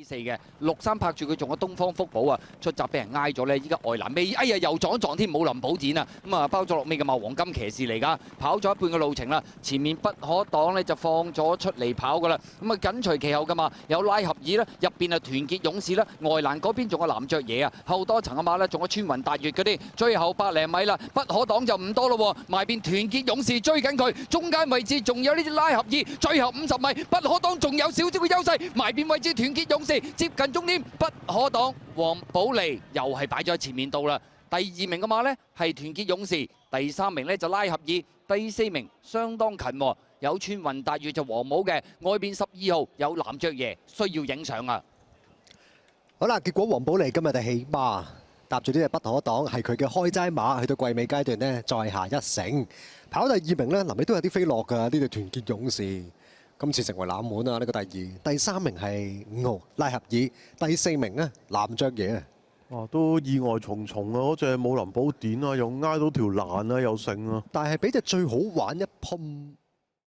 ，D4 嘅6-3拍住佢，仲有東方福寶啊，出閘俾人挨咗咧，依家外欄尾，哎呀又撞一撞添，冇林寶展啊，咁啊包咗落尾嘅嘛，黃金騎士嚟㗎，跑咗一半嘅路程啦，前面不可擋咧就放咗出嚟跑㗎啦，咁啊緊隨其後㗎嘛，有拉合爾啦，入邊啊團結勇士啦，外欄嗰邊仲有藍雀爺啊，後多層嘅馬咧，仲有穿雲達月嗰啲，最後百零米啦，不可擋就唔多咯喎，埋邊團結勇士追緊佢，中間位置仲有呢啲拉合爾，最後50米不可擋仲有少少嘅優勢，埋邊位置團結勇士接近終點不可擋，黃寶利又係擺咗喺前面度啦。第2名嘅馬呢係團結勇士，第3名呢就拉合爾，第4名相當近喎，有穿雲達月就黃帽嘅，外邊12號有藍雀爺需要影相啊！好啦，結果黃寶利今日就起馬，搭住呢隻不可擋，係佢嘅開齋馬，去到季尾階段呢，再下一城。跑第2名呢，臨尾都有啲飛落㗎，呢隊團結勇士。今次成為冷門啊！呢個第2、第3名係5號拉合爾，第4名呢藍雀爺啊！哇，都意外重重啊！嗰隻武林寶典啊，又挨到條欄啊，又勝啊！但係俾隻最好玩一噴